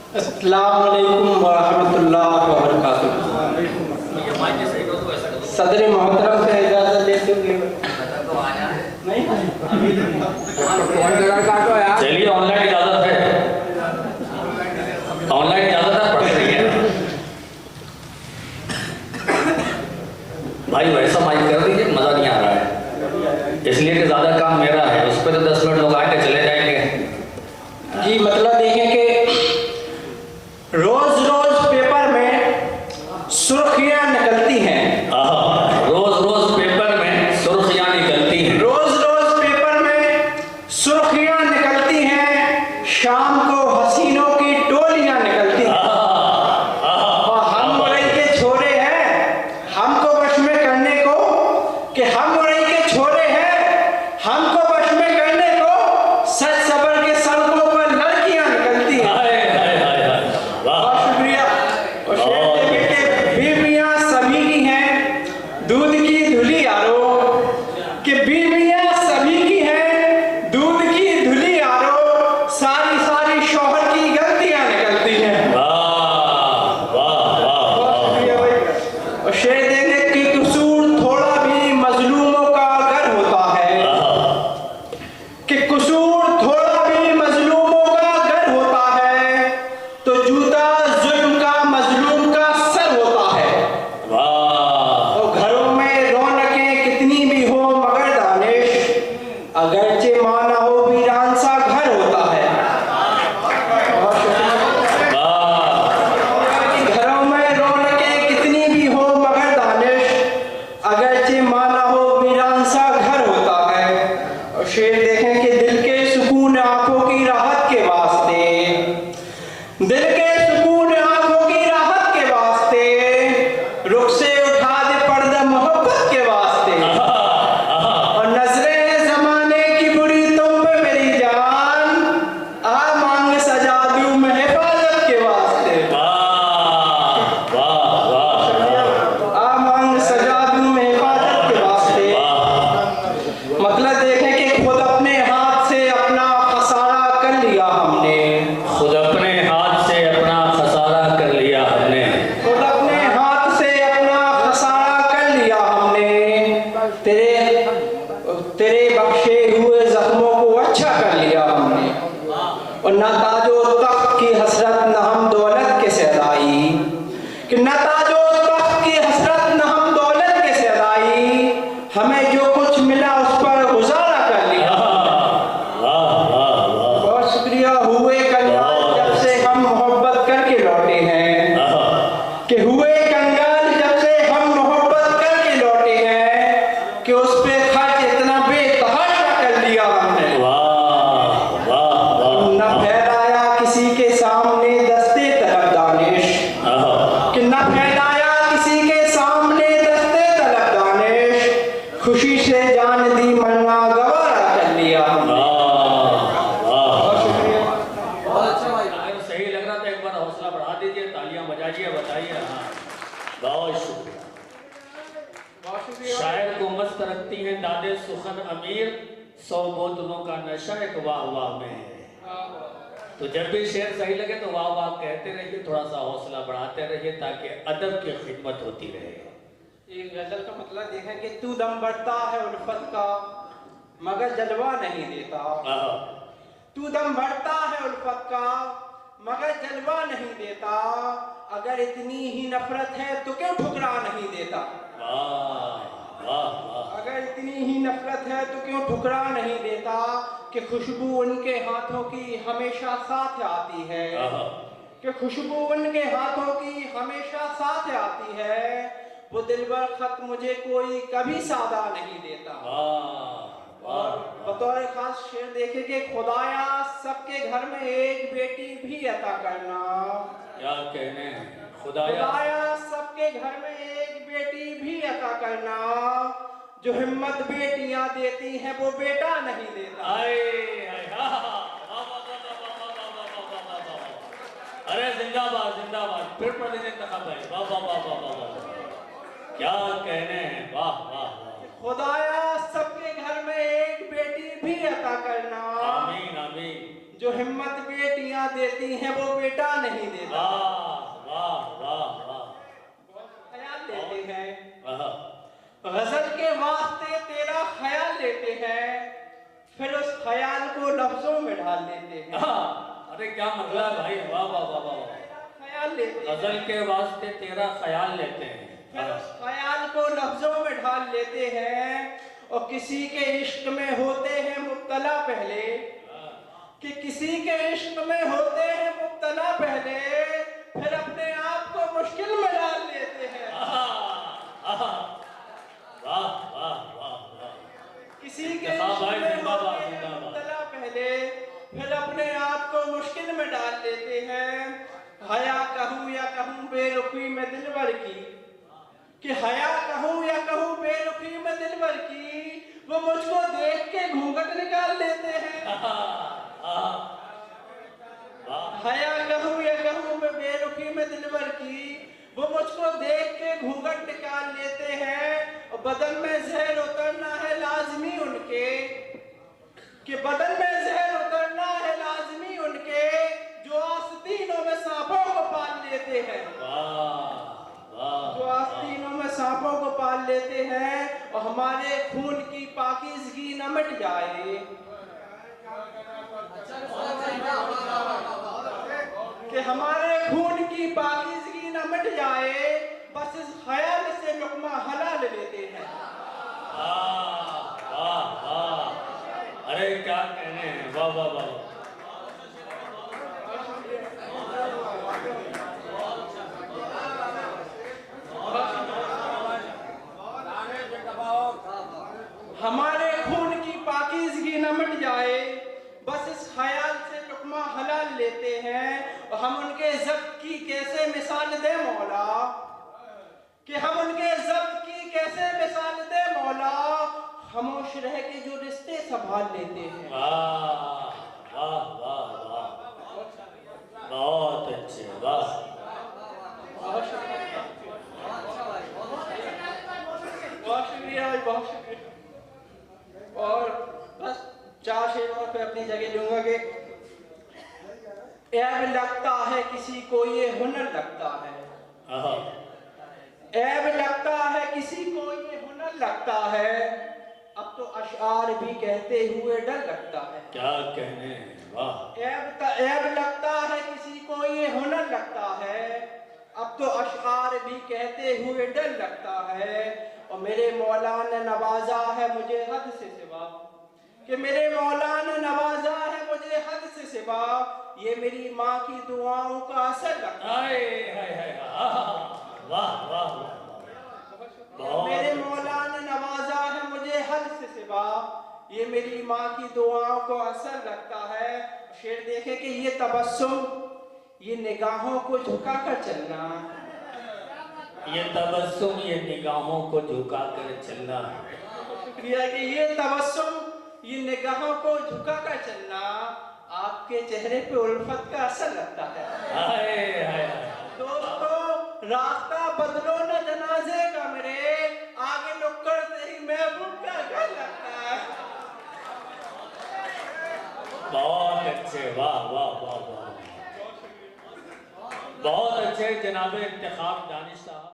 अस्सलाम वालेकुम वरहमतुल्लाहि वबरकातुहू। सदर मोहतरम से इजाज़त लेते हुए नहीं चलिए ऑनलाइन इजाजत है, ऑनलाइन इजाजत है, पढ़ रही है भाई। वैसा माइक कर दीजिए, मजा नहीं आ रहा है, इसलिए कि ज्यादा काम मेरा है, उस पर तो 10 मिनट लोग आके चले जाएंगे। जी मतलब देखें कि रोज रोज पेपर में सुर्खियां निकलती हैं, रोज रोज पेपर में सुर्खियां निकलती हैं, रोज रोज पेपर में सुर्खियां निकलती हैं, शाम को हसीनों की टोलियां निकलती हैं। और हम मुरई के छोरे हैं, हमको वश में करने को कि हम मुरई के छोरे हैं, हमको वश में करने को सच सबर के सड़कों पर लड़कियां निकलती हैं। बहुत शुक्रिया। और शेर के बेटे बीवियां सभी की हैं, दूध की धुली यारो, कि बीवियां सभी की हैं, दूध की धुली यारो, सारी सारी शौहर की गलतियां निकलती हैं। बहुत शुक्रिया भाई। और शेर देंगे कि कसूर थोड़ा भी मजलूमों का अगर होता है, कि कसूर थोड़ा भी मजलूमों का अगर होता है, तो जूता जुल्म का मजलूम का सर होता है। और घरों में रौनकें कितनी भी हो मगर दानिश, अगरचे माना हो वीरान सा घर होता है। बहुत शुक्रिया। घरों में रौनकें कितनी भी हो मगर दानिश, अगरचे माना हो वीरान सा घर होता है। और शेर देखें कि दिल के सुकून आंखों की राहत के वास्ते, दिल के सुकून आंखों की राहत के वास्ते, रुख से उठा दे पर्दा मोहब्बत के वास्ते। और नजरें जमाने की बुरी तुम पे मेरी जान, आ मांग सजा दूं मैं हिफाजत के वास्ते। आ मांग सजा दूं मैं हिफाजत के वास्ते। मतलब देखें कि खुद अपने हाथ से अपना खसारा कर लिया हमने, खुद अपने हाथ से अपना खसारा कर लिया हमने, खुद अपने हाथ से अपना खसारा कर लिया हमने, तेरे तेरे बख्शे हुए जख्मों को अच्छा कर लिया हमने। और न ताजो तख्त की हसरत न हम दौलत के सदाई, कि न ताजो तख्त की हसरत न हम दौलत के सदाई, हमें जो कुछ मिला उस पर गुजारा कर लिया। बहुत शुक्रिया। हुए कंगाल जब से हम मोहब्बत करके लौटे हैं, कि हुए कंगाल जब से हम मोहब्बत करके लौटे हैं, कि उस पे खर्च इतना बेतहाशा कर लिया हमने। न फैलाया किसी के सामने दस्ते तलब दानिश, कि न फैलाया किसी के सामने दस्ते तलब दानिश, खुशी से जान दी मरना गवारा कर लिया हमने। बहुत शुक्रिया। अगर सही लग रहा था एक बार हौसला बढ़ा दीजिए, तालियां बजाइए, बताइए। हाँ, बहुत शुक्रिया। बहुत शुक्रिया। शायर को मस्त रखती हैं दादे सुखन अमीर, 100 बोतलों का नशा एक वाह वाह में है। तो जब भी शेर सही लगे तो वाह वाह कहते रहिए, थोड़ा सा हौसला बढ़ाते रहिए ताकि अदब की खिदमत होती रहे। एक गजल का मतलब देखें कि तू दम बढ़ता है उल्फत का मगर जलवा नहीं देता, तू दम बढ़ता है उल्फत का मगर जलवा नहीं देता, अगर इतनी ही नफरत है तो क्यों ठुकरा नहीं देता। अगर इतनी ही नफरत है तो क्यों ठुकरा नहीं देता, कि खुशबू उनके हाथों की हमेशा साथ आती है, कि खुशबू उनके हाथों की हमेशा साथ आती है, वो दिलबर खत मुझे कोई कभी सादा नहीं देता। और बतौर खास शेर देखे कि खुदाया सबके घर में एक बेटी भी अता करना, क्या कहने हैं, खुदाया सबके घर में एक बेटी भी अता करना, जो हिम्मत बेटियां देती हैं वो बेटा नहीं देता। अरे जिंदाबाद जिंदाबाद, फिर पढ़ लीजिए भाई। वाह वाह वाह वाह वाह, क्या कहने हैं, वाह वाह। खुदाया सबके घर में एक बेटी भी अता करना, आमीन आमीन, जो हिम्मत बेटियां देती हैं वो बेटा नहीं देता। वाह वाह वाह वाह। ख्याल लेते हैं, आहा, गजल के वास्ते तेरा ख्याल लेते हैं, फिर उस ख्याल को लफ्जों में ढाल लेते हैं। आहा, अरे क्या मतलब भाई, वाह वाह वाह वाह। ख्याल लेते हैं, गजल के वास्ते तेरा ख्याल लेते हैं, फिर उस ख्याल को लफ्जों में ढाल लेते हैं, और किसी के इश्क में होते हैं मुब्तला पहले, कि किसी के इश्क में होते हैं मुब्तला पहले, फिर अपने आप को मुश्किल में डाल लेते हैं। आहा, आहा, वाह वाह वाह वाह। किसी के हाँ इश्क भाई, में जिंदाबाद, होते हैं जिंदाबाद। मुब्तला पहले, फिर अपने आप को मुश्किल में डाल लेते हैं। हया कहूँ या कहूँ बेरुखी में दिलबर की, कि हया कहूँ या कहूँ बेरुखी में दिलबर की, वो मुझको देख के घूंघट निकाल लेते हैं। आहा, आहा, वाह। हया कहूँ या कहूँ मैं बेरुखी में दिलबर की, वो मुझको देख के घूंघट निकाल लेते हैं। और बदन में जहर उतरना है लाजमी उनके, कि बदन में जहर उतरना है लाजमी उनके, जो आस्तीनों में सांपों को पाल लेते हैं। जो आस्तीनों में सांपों को पाल लेते हैं, और हमारे खून की पाकीज़गी न मिट जाए, कि हमारे खून की पाकीज़गी न मिट जाए, बस इस ख्याल से लुक़मा हलाल लेते हैं। वाह वाह, अरे क्या कहने हैं, वाह वाह वाह। हमारे खून की पाकीज़गी न मिट जाए, बस इस ख्याल से लुक़मा हलाल लेते हैं। और हम उनके ज़ब्त की कैसे मिसाल दे मौला, कि हम उनके ज़ब्त की कैसे मिसाल दे मौला, खामोश रह के जो रिश्ते संभाल लेते हैं। वाह वाह वाह वाह, बहुत अच्छे, वाह। बहुत शुक्रिया, बहुत शुक्रिया। और बस 4 शेर और पे अपनी जगह लूंगा कि ऐब लगता है किसी को ये हुनर लगता है, आहा, ऐब लगता है किसी को ये हुनर लगता है, अब तो अशआर भी कहते हुए डर लगता है। क्या कहने हैं, वाह। ऐब लगता है किसी को ये हुनर लगता है, अब तो अशआर भी कहते हुए डर लगता है। और मेरे मौला ने नवाजा है मुझे हद से सिवा, कि मेरे मौला ने नवाजा है मुझे हद से सिवा, ये मेरी माँ की दुआओं का असर लगता है। हाय हाय हाय, वाह वाह वाह। मेरे मौला ने नवाजा है मुझे हद से सिवा, ये मेरी माँ की दुआओं को असर लगता है। शेर देखे कि ये तबस्सुम, ये निगाहों को झुका कर चलना, ये तबस्सुम, ये निगाहों को झुका कर चलना, शुक्रिया, कि ये तबस्सुम, ये निगाहों को झुका कर चलना, आपके चेहरे पे उल्फत का असर लगता है। हाय हाय। दोस्तों रास्ता बदलो न जनाजे का मेरे, आगे नुक्कड़ से ही महबूब का घर लगता है। बहुत अच्छे, वाह वाह वाह वाह, बहुत अच्छे जनाब इंतखाब दानिश साहब।